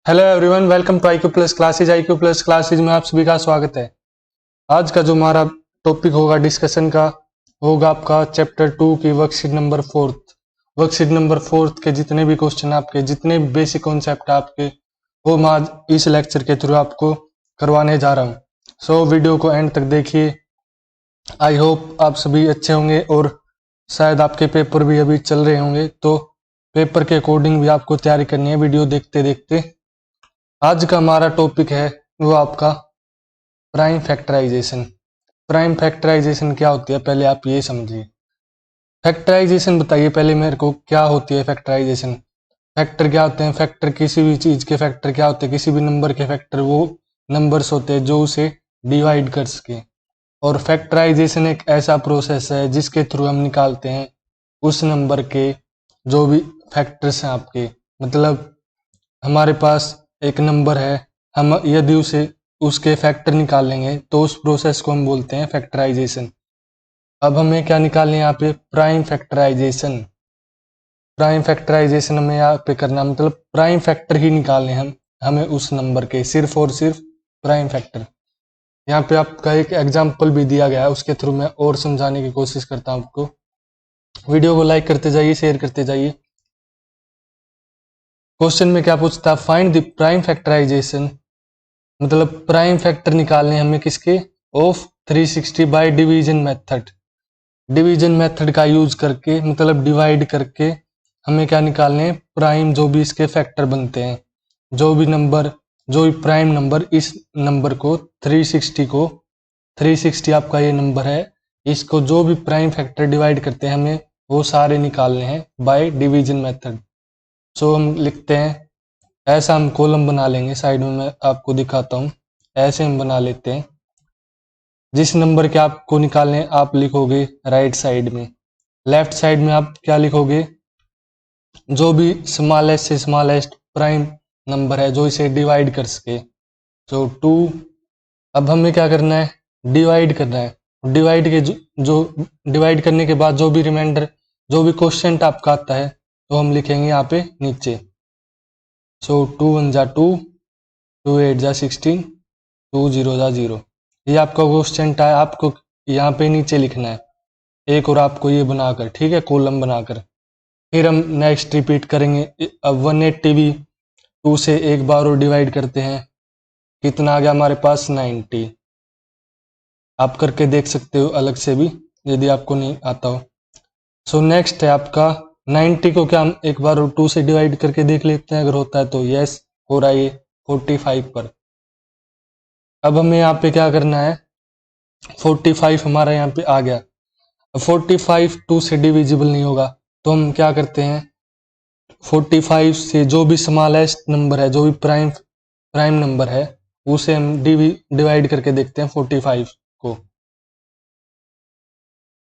Hello everyone, welcome to IQ plus classes. IQ plus classes में आप सभी का स्वागत है। आज का जो हमारा टॉपिक होगा डिस्कशन का होगा आपका चैप्टर 2 की वर्कशीट नंबर 4। वर्कशीट नंबर 4 के जितने भी क्वेश्चन आपके, जितने भी बेसिक कॉन्सेप्ट आपके, वो मैं आज इस लेक्चर के थ्रू आपको करवाने जा रहा हूँ। सो वीडियो को एंड तक देखिए। आई होप आप सभी अच्छे होंगे और शायद आपके पेपर भी अभी चल रहे होंगे, तो पेपर के अकॉर्डिंग भी आपको तैयारी करनी है वीडियो देखते देखते। आज का हमारा टॉपिक है वो आपका प्राइम फैक्टराइजेशन। प्राइम फैक्टराइजेशन क्या होती है, पहले आप ये समझिए। फैक्टराइजेशन बताइए पहले मेरे को, क्या होती है फैक्टराइजेशन। फैक्टर क्या होते हैं? फैक्टर किसी भी चीज के फैक्टर क्या होते हैं? किसी भी नंबर के फैक्टर वो नंबर्स होते हैं जो उसे डिवाइड कर सके। और फैक्टराइजेशन एक ऐसा प्रोसेस है जिसके थ्रू हम निकालते हैं उस नंबर के जो भी फैक्टर्स हैं आपके। मतलब हमारे पास एक नंबर है, हम यदि उसे उसके फैक्टर निकालेंगे तो उस प्रोसेस को हम बोलते हैं फैक्टराइजेशन। अब हमें क्या निकालना है यहाँ पे? Prime factorisation. प्राइम फैक्टराइजेशन हमें यहाँ पे करना, मतलब प्राइम फैक्टर ही निकालने हम हमें उस नंबर के, सिर्फ और सिर्फ प्राइम फैक्टर। यहाँ पे आपका एक एग्जाम्पल भी दिया गया है, उसके थ्रू मैं और समझाने की कोशिश करता हूँ आपको। वीडियो को लाइक करते जाइए, शेयर करते जाइए। क्वेश्चन में क्या पूछता है? फाइंड द प्राइम फैक्टराइजेशन, मतलब प्राइम फैक्टर निकालने हमें किसके? Of 360 by division method. Division method का यूज करके, मतलब डिवाइड करके हमें क्या निकालने हैं? प्राइम जो भी इसके फैक्टर बनते हैं, जो भी नंबर, जो भी प्राइम नंबर इस नंबर को 360 को, 360 आपका ये नंबर है, इसको जो भी प्राइम फैक्टर डिवाइड करते हैं हमें वो सारे निकालने हैं बाय डिवीजन मेथड। सो हम लिखते हैं, ऐसा हम कॉलम बना लेंगे, साइड में मैं आपको दिखाता हूँ। ऐसे हम बना लेते हैं। जिस नंबर के आपको निकालने हैं आप लिखोगे राइट साइड में, लेफ्ट साइड में आप क्या लिखोगे? जो भी स्मॉलेस्ट से स्मॉलेस्ट प्राइम नंबर है जो इसे डिवाइड कर सके। तो 2। अब हमें क्या करना है? डिवाइड करना है। डिवाइड के जो डिवाइड करने के बाद जो भी रिमाइंडर, जो भी क्वेश्चन आपका आता है तो हम लिखेंगे यहाँ पे नीचे। सो 2 1 जा 2, 2 8 जा 16, 2 0 जा 0। ये आपका क्वेश्चन है, आपको यहाँ पे नीचे लिखना है एक और आपको ये बनाकर, ठीक है, कॉलम बनाकर। फिर हम नेक्स्ट रिपीट करेंगे। अब 180 भी 2 से एक बार और डिवाइड करते हैं, कितना आ गया हमारे पास? 90। आप करके देख सकते हो अलग से भी यदि आपको नहीं आता हो। सो नेक्स्ट है आपका 90 को क्या हम एक बार और 2 से डिवाइड करके देख लेते हैं, अगर होता है तो यस हो रहा है ये 45 पर। अब हमें यहाँ पे क्या करना है? 45 हमारा यहाँ पे आ गया। 45 2 से डिविजिबल नहीं होगा, तो हम क्या करते हैं? 45 से जो भी स्मॉलेस्ट नंबर है, जो भी प्राइम नंबर है, उसे हम डिवाइड करके देखते हैं 45 को।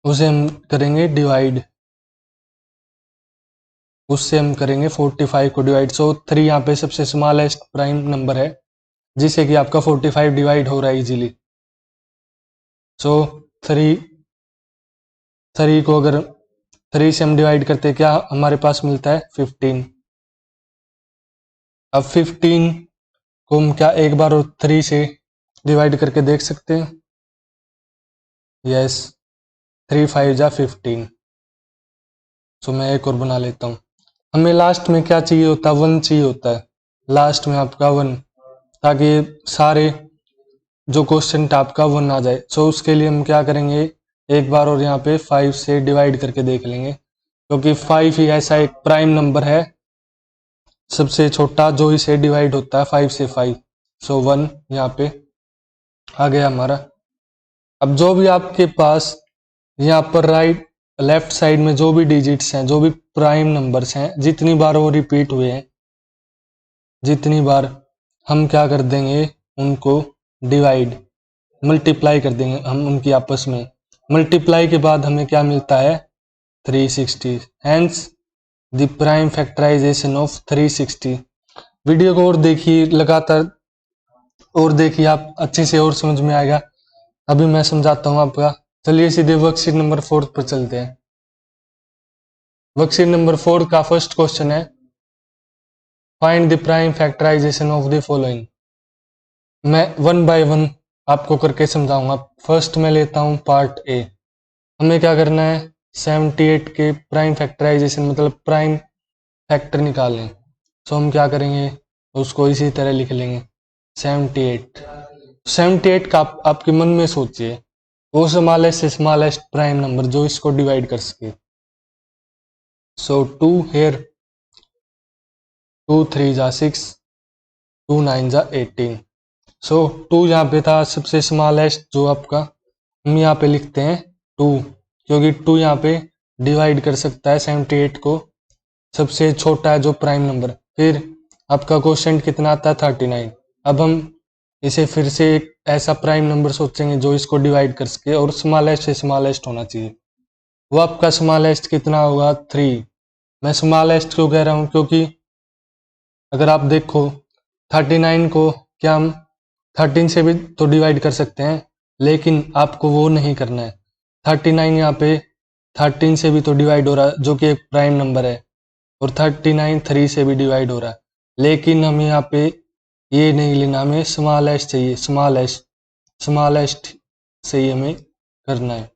उसे हम करेंगे डिवाइड, उससे हम करेंगे 45 को डिवाइड। सो 3 यहाँ पे सबसे स्मॉलेस्ट प्राइम नंबर है जिसे कि आपका 45 डिवाइड हो रहा है इजीली। सो 3 को अगर 3 से हम डिवाइड करते हैं, क्या हमारे पास मिलता है? 15। अब 15 को हम क्या एक बार और 3 से डिवाइड करके देख सकते हैं? यस, 3 5 जा 15। सो मैं एक और बना लेता हूँ। हमें लास्ट में क्या चाहिए होता है? 1 चाहिए होता है लास्ट में आपका 1, ताकि सारे जो क्वेश्चन था आपका 1 आ जाए। सो उसके लिए हम क्या करेंगे? एक बार और यहाँ पे 5 से डिवाइड करके देख लेंगे, क्योंकि 5 ही ऐसा एक प्राइम नंबर है सबसे छोटा जो इसे डिवाइड होता है 5 से 5। सो 1 यहाँ पे आ गया हमारा। अब जो भी आपके पास यहाँ पर राइट लेफ्ट साइड में जो भी डिजिट्स हैं, जो भी प्राइम नंबर्स हैं, जितनी बार वो रिपीट हुए हैं, जितनी बार हम क्या कर देंगे? उनको डिवाइड, मल्टीप्लाई कर देंगे हम उनकी आपस में। मल्टीप्लाई के बाद हमें क्या मिलता है? 360। Hence the prime factorization of 360। Video को और देखिए लगातार, और देखिए आप अच्छे से और समझ में आएगा। अभी मैं समझाता हूँ आपका। चलिए सीधे वर्कशीट नंबर 4 पर चलते हैं। वर्कशीट नंबर 4 का फर्स्ट क्वेश्चन है, find the prime factorization of the following. मैं वन बाय वन आपको करके समझाऊंगा। फर्स्ट मैं लेता हूं पार्ट ए। हमें क्या करना है, 78 के प्राइम फैक्टराइजेशन मतलब प्राइम फैक्टर निकालें। सो हम क्या करेंगे, उसको इसी तरह लिख लेंगे 78। 78 का आपके मन में सोचिए वो स्मॉलेस्ट से स्मॉलेस्ट प्राइम नंबर जो इसको डिवाइड कर सके। सो 2 हेयर, 2 3 जा 6, 2 9 जा 18। सो 2 यहाँ पे था सबसे स्मॉलेस्ट जो आपका, हम यहाँ पे लिखते हैं 2, क्योंकि 2 यहाँ पे डिवाइड कर सकता है 78 को, सबसे छोटा है जो प्राइम नंबर। फिर आपका क्वेश्चन कितना आता है 39। अब हम इसे फिर से एक ऐसा प्राइम नंबर सोचेंगे जो इसको डिवाइड कर सके और स्मॉलेस्ट से स्मॉलेस्ट होना चाहिए। वो आपका स्मॉलेस्ट कितना होगा 3। मैं स्मॉलेस्ट क्यों कह रहा हूँ, क्योंकि अगर आप देखो 39 को क्या हम 13 से भी तो डिवाइड कर सकते हैं, लेकिन आपको वो नहीं करना है। 39 यहाँ पे 13 से भी तो डिवाइड हो रहा है जो कि एक प्राइम नंबर है, और 39 3 से भी डिवाइड हो रहा है, लेकिन हम यहाँ पे ये नहीं लेना, हमें स्मॉलेस्ट चाहिए। स्मॉलेस्ट से ही हमें करना है,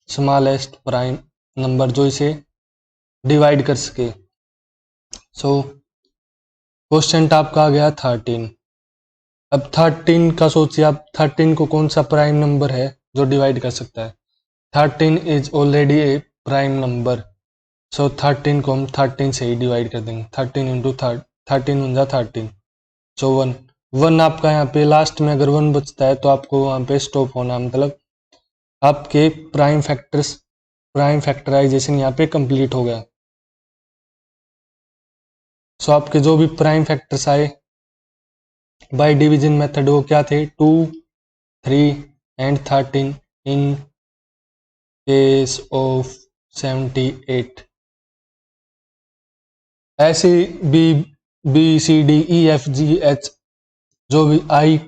स्मॉलेस्ट प्राइम नंबर जो इसे डिवाइड कर सके। सो क्वेश्चन आपका आ गया 13। अब 13 का सोचिए आप, 13 को कौन सा प्राइम नंबर है जो डिवाइड कर सकता है। 13 is already a prime number. So 13 को हम 13 से ही डिवाइड कर देंगे। 13 इंटू 13 वन जा 13। सो 1 आपका यहाँ पे लास्ट में अगर 1 बचता है तो आपको वहां पे स्टॉप होना, मतलब आपके प्राइम फैक्टराइजेशन यहाँ पे कंप्लीट हो गया। सो आपके जो भी प्राइम फैक्टर्स आए बाय डिवीजन मेथड वो क्या थे, 2 3 एंड 13 इन केस ऑफ 78। ऐसे B C D E F G H जो भी आई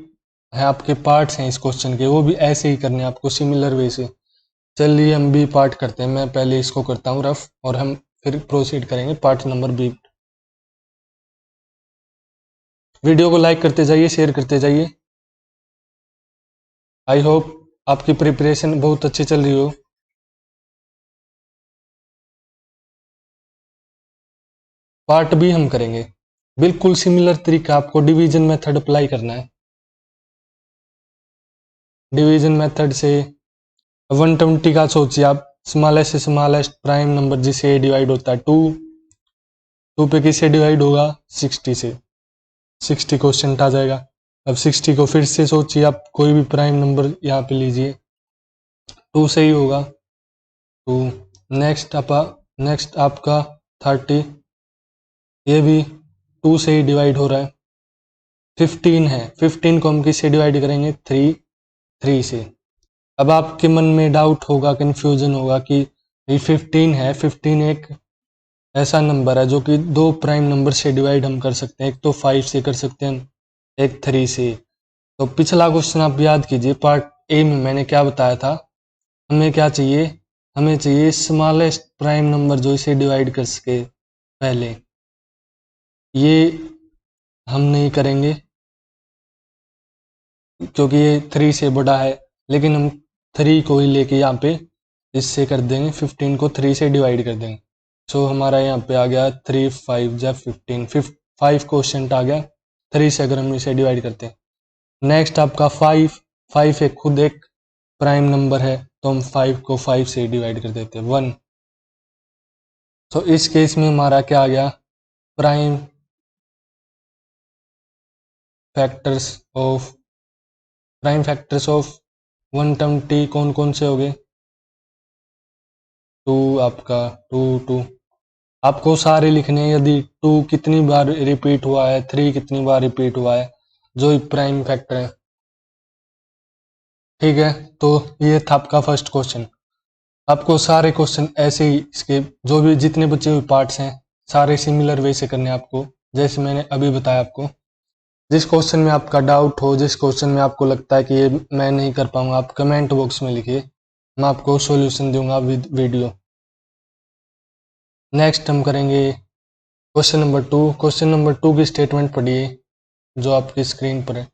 है आपके पार्ट्स हैं इस क्वेश्चन के, वो भी ऐसे ही करने हैं आपको सिमिलर वे से। चलिए हम बी पार्ट करते हैं। मैं पहले इसको करता हूँ रफ और हम फिर प्रोसीड करेंगे पार्ट नंबर बी। वीडियो को लाइक करते जाइए, शेयर करते जाइए। आई होप आपकी प्रिपरेशन बहुत अच्छी चल रही हो। पार्ट बी हम करेंगे बिल्कुल सिमिलर तरीका, आपको डिवीजन मेथड अप्लाई करना है। डिवीजन मेथड से 120 का सोचिए आप, स्मॉलेस्ट से स्मॉलेस्ट प्राइम नंबर जिसे डिवाइड होता है 2 पे किससे डिवाइड होगा 60 से, 60 क्वेश्चन आ जाएगा। अब 60 को फिर से सोचिए आप, कोई भी प्राइम नंबर यहाँ पे लीजिए, 2 से ही होगा 2। नेक्स्ट आपका 30, ये भी 2 से ही डिवाइड हो रहा है। 15 है, 15 को हम किससे डिवाइड करेंगे 3 से। अब आपके मन में डाउट होगा, कंफ्यूजन होगा कि ये 15 है, 15 एक ऐसा नंबर है जो कि 2 प्राइम नंबर से डिवाइड हम कर सकते हैं, एक तो 5 से कर सकते हैं, एक 3 से। तो पिछला क्वेश्चन आप याद कीजिए, पार्ट ए में मैंने क्या बताया था, हमें क्या चाहिए, हमें चाहिए स्मॉलेस्ट प्राइम नंबर जो इसे डिवाइड कर सके पहले। ये हम नहीं करेंगे क्योंकि ये 3 से बड़ा है, लेकिन हम 3 को ही लेके यहाँ पे इससे कर देंगे, 15 को 3 से डिवाइड कर देंगे। सो हमारा यहाँ पे आ गया 3 5 जा 15, 5 क्वेश्चन आ गया 3 से अगर हम इसे डिवाइड करते हैं। नेक्स्ट आपका 5 एक खुद एक प्राइम नंबर है, तो हम 5 को 5 से डिवाइड कर देते हैं 1। तो इस केस में हमारा क्या आ गया, प्राइम फैक्टर्स ऑफ 120 कौन कौन से हो गए, 2 आपका 2 आपको सारे लिखने हैं, यदि 2 कितनी बार रिपीट हुआ है, 3 कितनी बार रिपीट हुआ है, जो प्राइम फैक्टर है। ठीक है, तो ये था आपका फर्स्ट क्वेश्चन। आपको सारे क्वेश्चन ऐसे ही इसके जो भी जितने बचे हुए पार्ट्स हैं सारे सिमिलर वे से करने हैं आपको, जैसे मैंने अभी बताया आपको। जिस क्वेश्चन में आपका डाउट हो, जिस क्वेश्चन में आपको लगता है कि ये मैं नहीं कर पाऊंगा, आप कमेंट बॉक्स में लिखिए, मैं आपको सॉल्यूशन दूंगा विद वीडियो। नेक्स्ट हम करेंगे क्वेश्चन नंबर टू की स्टेटमेंट पढ़िए जो आपकी स्क्रीन पर है।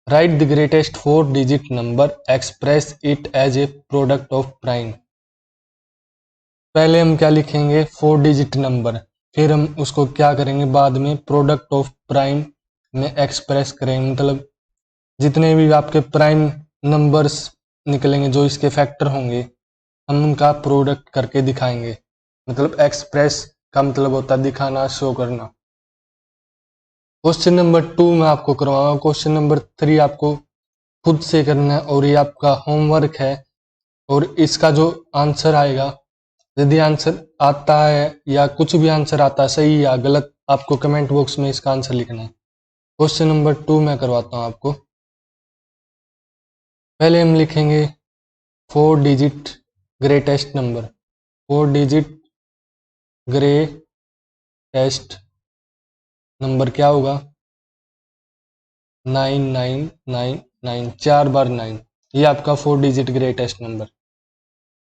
Write the greatest 4 digit number, express it as a product of prime. पहले हम क्या लिखेंगे, 4 डिजिट नंबर, फिर हम उसको क्या करेंगे बाद में प्रोडक्ट ऑफ प्राइम में एक्सप्रेस करेंगे, मतलब जितने भी आपके प्राइम नंबर्स निकलेंगे जो इसके फैक्टर होंगे हम उनका प्रोडक्ट करके दिखाएंगे। मतलब एक्सप्रेस का मतलब होता है दिखाना, शो करना। क्वेश्चन नंबर 2 में आपको करवाऊंगा, क्वेश्चन नंबर 3 आपको खुद से करना है और ये आपका होमवर्क है। और इसका जो आंसर आएगा, यदि आंसर आता है या कुछ भी आंसर आता है सही या गलत, आपको कमेंट बॉक्स में इसका आंसर लिखना है। क्वेश्चन नंबर 2 मैं करवाता हूं आपको। पहले हम लिखेंगे 4 digit greatest number, 4 digit greatest number क्या होगा, 9999, 4 बार 9, ये आपका 4 डिजिट ग्रेटेस्ट नंबर।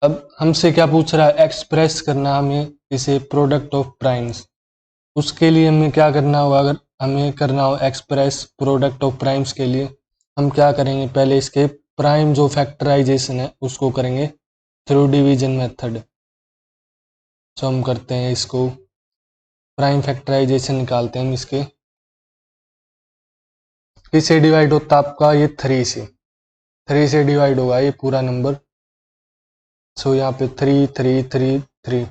अब हमसे क्या पूछ रहा है, एक्सप्रेस करना हमें इसे प्रोडक्ट ऑफ प्राइम्स। उसके लिए हमें क्या करना होगा, अगर हमें करना हो एक्सप्रेस प्रोडक्ट ऑफ प्राइम्स के लिए हम क्या करेंगे, पहले इसके प्राइम जो फैक्टराइजेशन है उसको करेंगे थ्रू डिवीजन मेथड। सो हम करते हैं इसको, प्राइम फैक्टराइजेशन निकालते हैं हम इसके। किससे डिवाइड होता है आपका, ये 3 से डिवाइड होगा ये पूरा नंबर। सो यहाँ पे 3 3 3 3।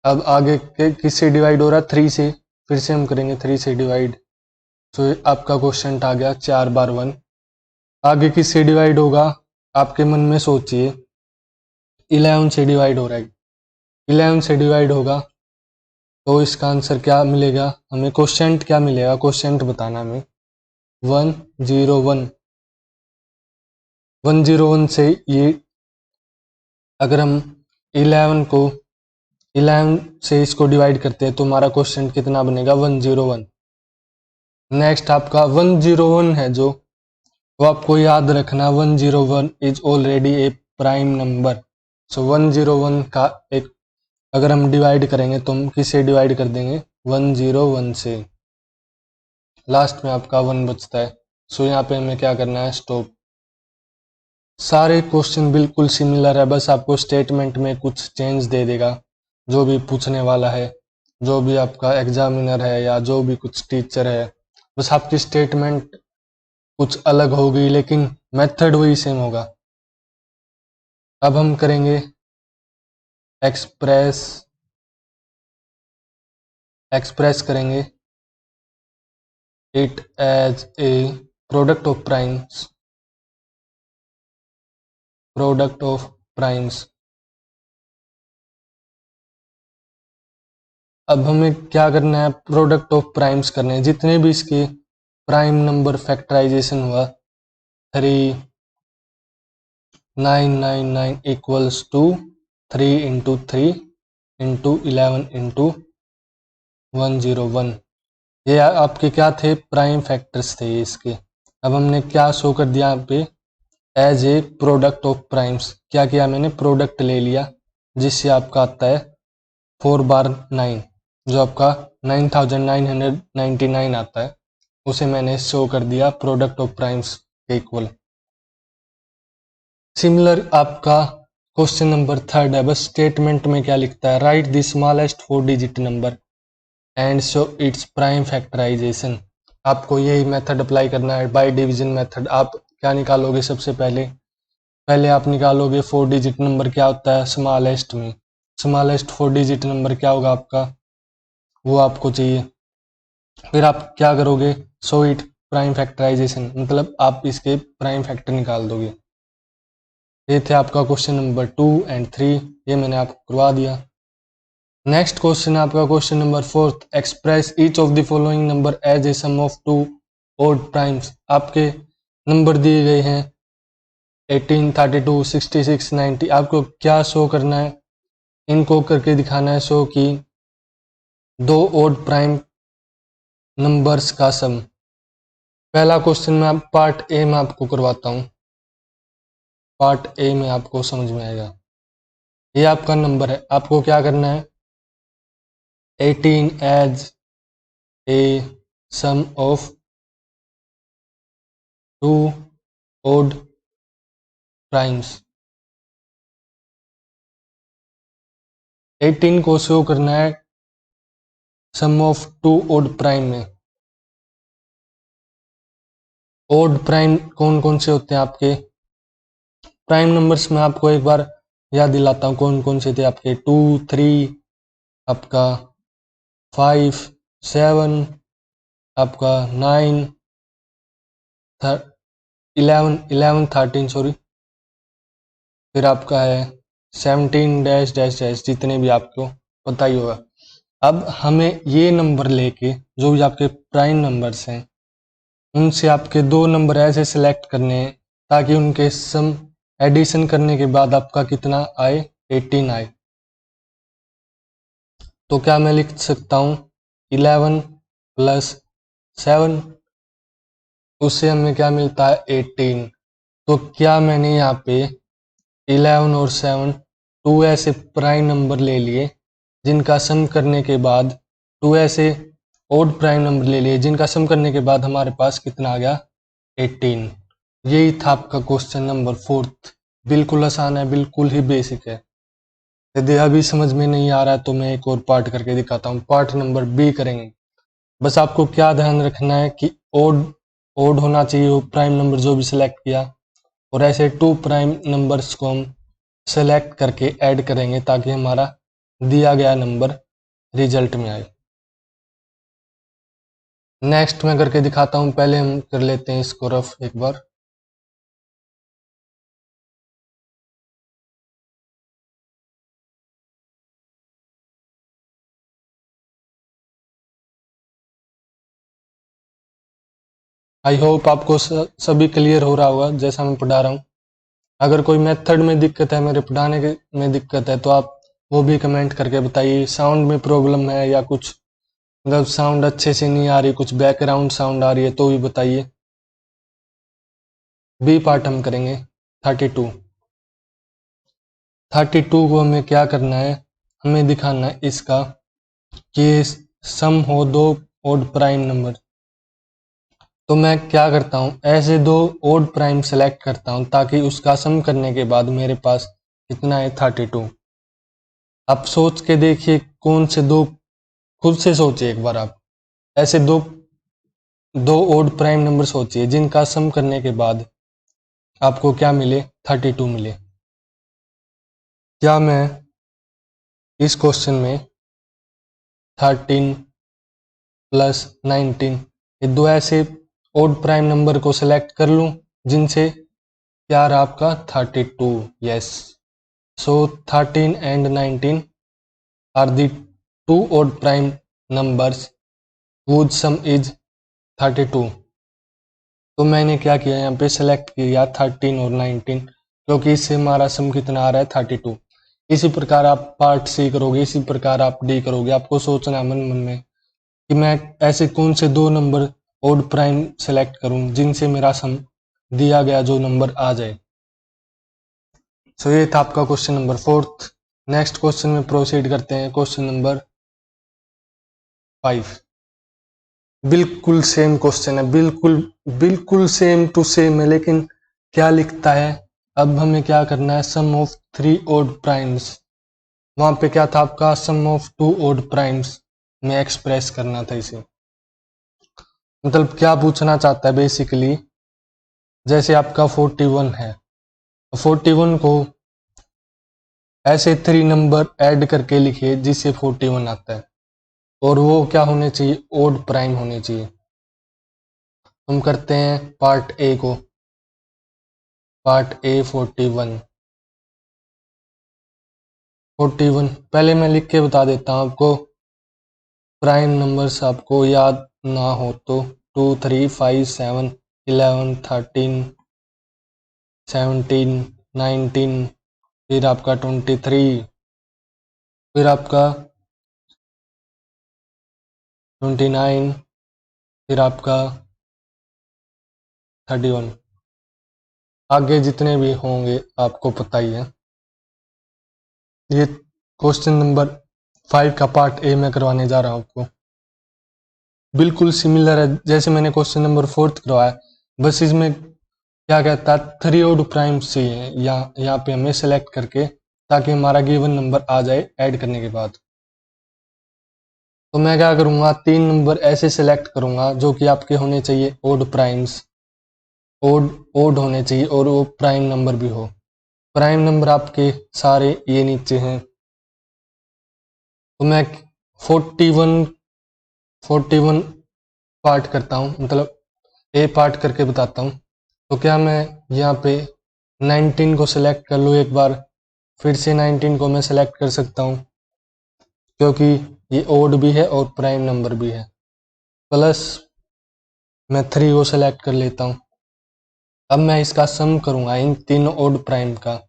अब आगे के किससे डिवाइड हो रहा है, 3 से, फिर से हम करेंगे 3 से डिवाइड। सो आपका क्वेश्चन आ गया 4 बार 1। आगे किससे डिवाइड होगा, आपके मन में सोचिए, 11 से डिवाइड हो रहा है, 11 से डिवाइड होगा तो इसका आंसर क्या मिलेगा हमें, क्वोशिएंट क्या मिलेगा, क्वोशिएंट बताना हमें। 101, 101 से ये अगर हम 11 से इसको डिवाइड करते हैं तो हमारा क्वोशिएंट कितना बनेगा, 101। नेक्स्ट आपका 101 है जो, वो आपको याद रखना, 101 is already a prime number. So 101 का एक अगर हम डिवाइड करेंगे तो हम किससे डिवाइड कर देंगे, 101 से। लास्ट में आपका 1 बचता है। सो यहाँ पे हमें क्या करना है, स्टॉप। सारे क्वेश्चन बिल्कुल सिमिलर है, बस आपको स्टेटमेंट में कुछ चेंज दे देगा जो भी पूछने वाला है, जो भी आपका एग्जामिनर है या जो भी कुछ टीचर है, बस आपकी स्टेटमेंट कुछ अलग होगी लेकिन मेथड वही सेम होगा। अब हम करेंगे एक्सप्रेस करेंगे it as a product of primes. अब हमें क्या करना है, प्रोडक्ट ऑफ प्राइम्स करने हैं, जितने भी इसके प्राइम नंबर फैक्टराइजेशन हुआ 3999 equals to 3 into 3 into 11 into 101। ये आपके क्या थे, प्राइम फैक्टर्स थे ये इसके। अब हमने क्या शो कर दिया यहाँ पे, as a product of primes. क्या किया मैंने, प्रोडक्ट ले लिया जिससे आपका आता है 4 बार 9, जो आपका 9999 आता है, उसे मैंने शो कर दिया प्रोडक्ट ऑफ प्राइम्स के इक्वल। सिमिलर आपका क्वेश्चन नंबर 3 है, बस स्टेटमेंट में क्या लिखता है, write the smallest 4 digit number and show its prime factorization. आपको यही मेथड अप्लाई करना है, बाय डिवीजन मेथड। आप क्या निकालोगे, सबसे पहले आप निकालोगे 4 डिजिट नंबर क्या होता है स्मॉलेस्ट में, स्मॉलेस्ट 4 डिजिट नंबर क्या होगा आपका, वो आपको चाहिए। फिर आप क्या करोगे, शो इट प्राइम फैक्टराइजेशन, मतलब आप इसके प्राइम फैक्टर निकाल दोगे। ये थे आपका क्वेश्चन नंबर 2 एंड 3, ये मैंने आपको करवा दिया। नेक्स्ट क्वेश्चन है आपका question number 4, express each of the following number as a sum of 2 odd primes. आपके नंबर दिए गए हैं 18, 32, 66, 90। आपको क्या शो करना है, इनको करके दिखाना है शो कि 2 ऑड प्राइम नंबर्स का सम। पहला क्वेश्चन मैं पार्ट ए में आपको करवाता हूँ, पार्ट ए में आपको समझ में आएगा। ये आपका नंबर है, आपको क्या करना है, 18 as a sum of two odd primes। 18 को शो करना है सम ऑफ टू ओड प्राइम में। ओड प्राइम कौन कौन से होते हैं आपके प्राइम नंबर्स में? आपको एक बार याद दिलाता हूँ कौन कौन से थे आपके 2 3 आपका 5 7 आपका 9 11 13 सॉरी, फिर आपका है 17 डैश डैश डैश, जितने भी आपको पता ही होगा। अब हमें ये नंबर लेके जो भी आपके प्राइम नंबर्स हैं उनसे आपके दो नंबर ऐसे सिलेक्ट करने हैं ताकि उनके सम एडिशन करने के बाद आपका कितना आए, 18 आए। तो क्या मैं लिख सकता हूँ 11 प्लस 7, उससे हमें क्या मिलता है 18। तो क्या मैंने यहाँ पे 11 और 7 टू ऐसे प्राइम नंबर ले लिए जिनका सम करने के बाद, टू ऐसे ओड प्राइम नंबर ले लिए जिनका सम करने के बाद हमारे पास कितना आ गया 18। यही था आपका क्वेश्चन नंबर 4। बिल्कुल आसान है, बिल्कुल ही बेसिक है। यदि अभी समझ में नहीं आ रहा है तो मैं एक और पार्ट करके दिखाता हूँ, पार्ट नंबर बी करेंगे। बस आपको क्या ध्यान रखना है कि ओड ओड होना चाहिए वो प्राइम नंबर जो भी सिलेक्ट किया, और ऐसे टू प्राइम नंबर्स को हम सेलेक्ट करके ऐड करेंगे ताकि हमारा दिया गया नंबर रिजल्ट में आए। नेक्स्ट मैं करके दिखाता हूँ, पहले हम कर लेते हैं इसको रफ एक बार। आई होप आपको सभी क्लियर हो रहा होगा जैसा मैं पढ़ा रहा हूँ। अगर कोई मेथड में दिक्कत है, मेरे पढ़ाने के में दिक्कत है, तो आप वो भी कमेंट करके बताइए। साउंड में प्रॉब्लम है या कुछ मतलब साउंड अच्छे से नहीं आ रही, कुछ बैकग्राउंड साउंड आ रही है तो भी बताइए। बी पार्ट हम करेंगे 32। 32 को हमें क्या करना है, हमें दिखाना है इसका कि सम हो दो ओड प्राइम नंबर। तो मैं क्या करता हूँ, ऐसे दो ओड प्राइम सेलेक्ट करता हूँ ताकि उसका सम करने के बाद मेरे पास कितना है 32। आप सोच के देखिए कौन से दो, खुद से सोचिए एक बार आप, ऐसे दो ओड प्राइम नंबर सोचिए जिनका सम करने के बाद आपको क्या मिले, 32 मिले। क्या मैं इस क्वेश्चन में 13 प्लस 19 ये दो ऐसे ओड प्राइम नंबर को सिलेक्ट कर लूं जिनसे क्या रहा आपका 32? Yes. So 13 and 19 are the two odd prime numbers whose sum is 32। तो मैंने क्या किया, यहाँ पे सेलेक्ट किया 13 और 19 क्योंकि इससे हमारा सम कितना आ रहा है 32। इसी प्रकार आप पार्ट सी करोगे, इसी प्रकार आप डी करोगे। आपको सोचना मन मन में कि मैं ऐसे कौन से दो नंबर ओड प्राइम सेलेक्ट करूं जिनसे मेरा सम दिया गया जो नंबर आ जाए। सो ये था आपका क्वेश्चन नंबर 4। नेक्स्ट क्वेश्चन में प्रोसीड करते हैं, क्वेश्चन नंबर 5। बिल्कुल सेम क्वेश्चन है, बिल्कुल बिल्कुल सेम टू सेम है, लेकिन क्या लिखता है। अब हमें क्या करना है, सम ऑफ थ्री ओड प्राइम्स। वहां पे क्या था आपका, सम ऑफ टू ओड प्राइम्स में एक्सप्रेस करना था इसे। मतलब क्या पूछना चाहता है बेसिकली, जैसे आपका 41 है, 41 को ऐसे थ्री नंबर ऐड करके लिखिए जिससे 41 आता है, और वो क्या होने चाहिए, ओड प्राइम होने चाहिए। हम करते हैं पार्ट ए को, पार्ट ए 41। पहले मैं लिख के बता देता हूँ आपको, प्राइम नंबर्स आपको याद ना हो तो 2 3 5 7 11 13 17 19, फिर आपका 23, फिर आपका 29, फिर आपका 31। आगे जितने भी होंगे आपको पता ही है। ये क्वेश्चन नंबर 5 का पार्ट ए मैं करवाने जा रहा हूँ आपको। बिल्कुल सिमिलर है जैसे मैंने क्वेश्चन नंबर 4 करवाया, बस इसमें क्या कहता है 3 ओड प्राइम्स चाहिए यहाँ पे हमें सेलेक्ट करके, ताकि हमारा गिवन नंबर आ जाए ऐड करने के बाद। तो मैं क्या करूंगा, 3 नंबर ऐसे सेलेक्ट करूंगा जो कि आपके होने चाहिए ओड प्राइम्स, ओड ओड होने चाहिए और वो प्राइम नंबर भी हो। प्राइम नंबर आपके सारे ये नीचे हैं। तो मैं 41 पार्ट करता हूँ, मतलब ए पार्ट करके बताता हूँ। तो क्या मैं यहाँ पे 19 को सिलेक्ट कर लूँ एक बार, फिर से 19 को मैं सिलेक्ट कर सकता हूँ क्योंकि ये ओड भी है और प्राइम नंबर भी है। प्लस मैं 3 को सिलेक्ट कर लेता हूँ। अब मैं इसका सम करूंगा इन तीनों ओड प्राइम का।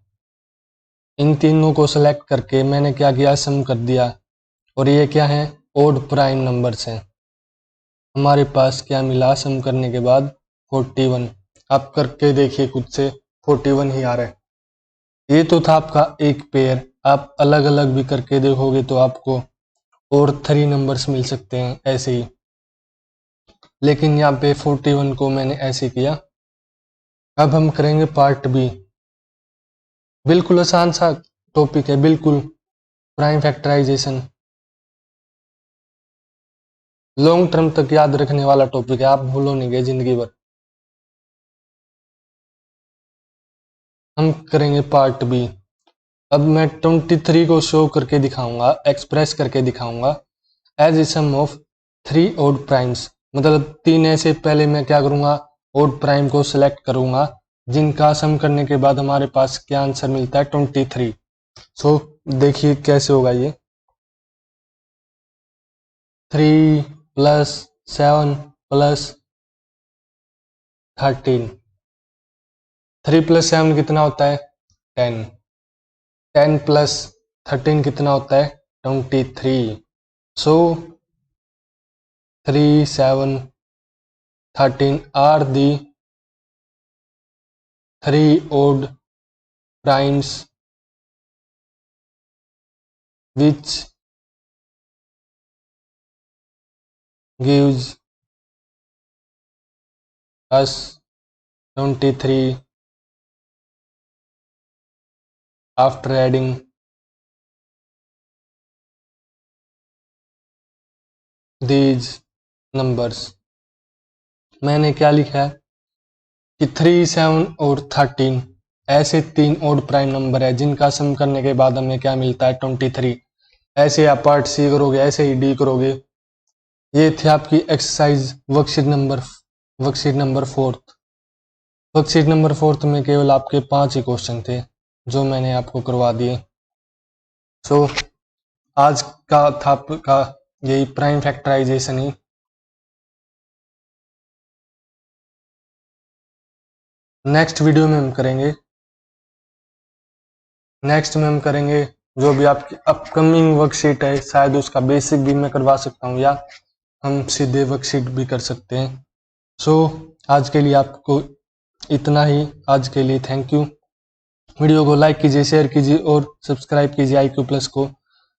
इन तीनों को सिलेक्ट करके मैंने क्या किया, सम कर दिया। और ये क्या है, ओड प्राइम नंबर्स हैं। हमारे पास क्या मिला सम करने के बाद, 41। आप करके देखिए खुद से, 41 ही आ रहा है। ये तो था आपका एक पेयर, आप अलग अलग भी करके देखोगे तो आपको और 3 नंबर्स मिल सकते हैं ऐसे ही, लेकिन यहाँ पे 41 को मैंने ऐसे किया। अब हम करेंगे पार्ट बी। बिल्कुल आसान सा टॉपिक है, बिल्कुल प्राइम फैक्टराइजेशन, लॉन्ग टर्म तक याद रखने वाला टॉपिक है, आप भूलो नहीं गए जिंदगी भर। हम करेंगे पार्ट बी। अब मैं 23 को शो करके दिखाऊंगा, एक्सप्रेस करके दिखाऊंगा as a sum of 3 odd primes. मतलब 3 ऐसे, पहले मैं क्या करूंगा, ओड प्राइम को सिलेक्ट करूंगा जिनका सम करने के बाद हमारे पास क्या आंसर मिलता है, 23। सो देखिए कैसे होगा ये, 3 + 7 + 13। 3 + 7 कितना होता है, 10। 10 + 13 कितना होता है, 23। सो 3, 7, 13 are the 3 odd primes which gives us 23 after adding these numbers। मैंने क्या लिखा है कि 3, 7 और 13 ऐसे 3 ओड प्राइम नंबर है जिनका सम करने के बाद हमें क्या मिलता है, 23। ऐसे आप पार्ट सी करोगे, ऐसे ही डी करोगे। ये थी आपकी exercise worksheet number 4। Worksheet number 4 में केवल आपके 5 ही क्वेश्चन थे जो मैंने आपको करवा दिए। सो आज का था आपका यही प्राइम फैक्टराइजेशन ही। नेक्स्ट वीडियो में हम करेंगे जो भी आपकी अपकमिंग वर्कशीट है, शायद उसका बेसिक भी मैं करवा सकता हूँ या हम सीधे वर्कशीट भी कर सकते हैं। सो आज के लिए आपको इतना ही, आज के लिए थैंक यू। वीडियो को लाइक कीजिए, शेयर कीजिए और सब्सक्राइब कीजिए IQ प्लस को।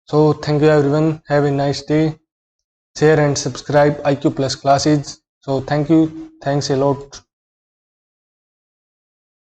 So thank you everyone, have a nice day, share and subscribe IQ plus classes। So thank you, thanks a lot।